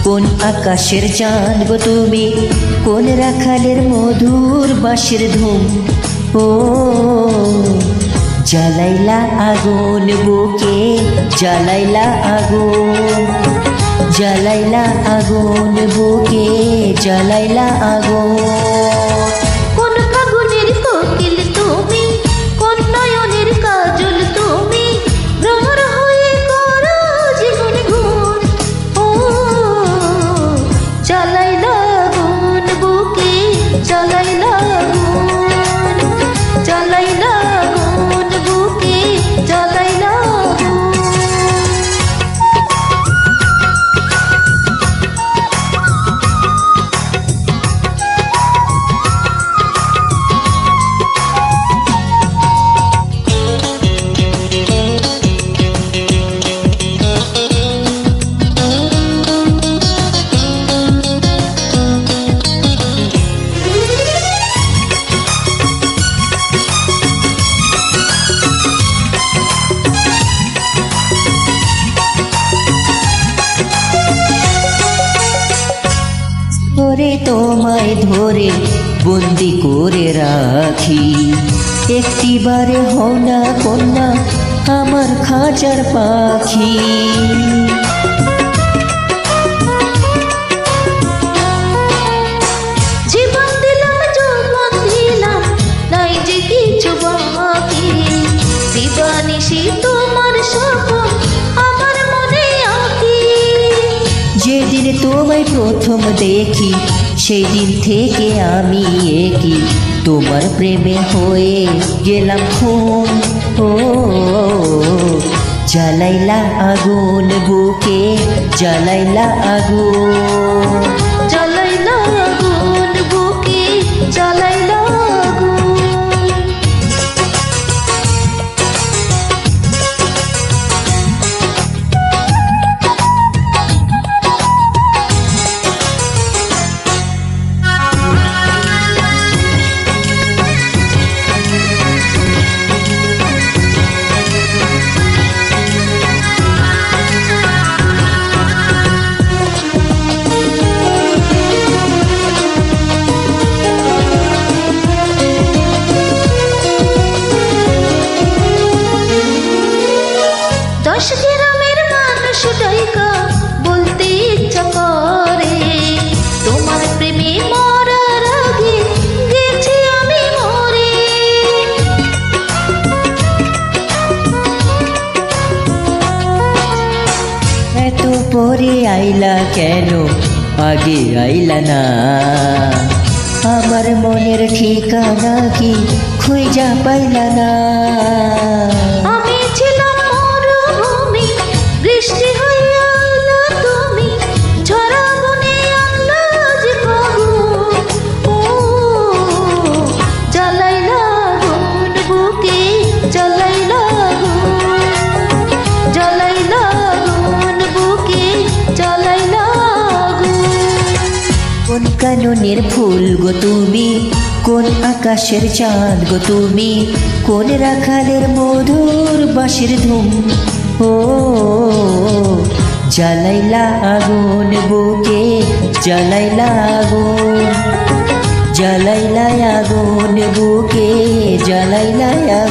কোন আকাশের চাঁদ গো তুমি, কোন রাখালের মধুর বাঁশির ধুম। ও জ্বালাইলা আগুন বুকে, জ্বালাইলা আগুন, জ্বালাইলা আগুন বুকে, জ্বালাইলা আগুন। কোন ফাগুনের কোকিল তুমি, কোন নয়নের কাজল তুমি, ভ্রমর হয়ে করো জীবন গুণ। ও জ্বালাইলা আগুন বুকে, জ্বালাইলা আগুন, জ্বালাইলা আগুন বুকে, জ্বালাইলা আগুন। ওরে তোমায় ধরে বন্দি করে রাখি, একটিবারে হও না কন্যা আমার খাঁচার পাখি। জীবন দিলাম যৌবন দিলাম, নাই যে কিছু বাকি। দিবানিশি তোমার স্বপ্ন আমার মনে আঁকি। যেদিন তোমায় প্রথম দেখি সেই দিন থেকে আমি একই তোমার প্রেমে হয়ে গেলাম খুন। ও জ্বালাইলা আগুন বুকে, জ্বালাইলা আগুন, জ্বালাইলা আগুন বুকে, জ্বালাইলা আগুন। দশ গ্রামের মানুষ ডাইকা বলতে ইচ্ছা করে, তোমার প্রেমে মরার আগে গেছি আমি মরে। এত পরে আইলা কেন, আগে আইলা না? আমার মনের ঠিকানা কি খুঁজা পাইলা না? আমি ছিলাম মরুভূমি, বৃষ্টি হইয়া আইলা তুমি, ঝরা বনে আনলা যে ফাগুন। ও জ্বালাইলা আগুন বুকে, জ্বালাইলা আগুন, জ্বালাইলা আগুন বুকে, জ্বালাইলা আগুন। কোন কাননের ফুল গো তুমি, কোন আকাশের চাঁদ গো তুমি, কোন রাখালের মধুর বাঁশির ধুম। ও জ্বালাইলা আগুন বুকে, জ্বালাইলা আগুন, জ্বালাইলা আগুন বুকে, জ্বালাইলা আগুন।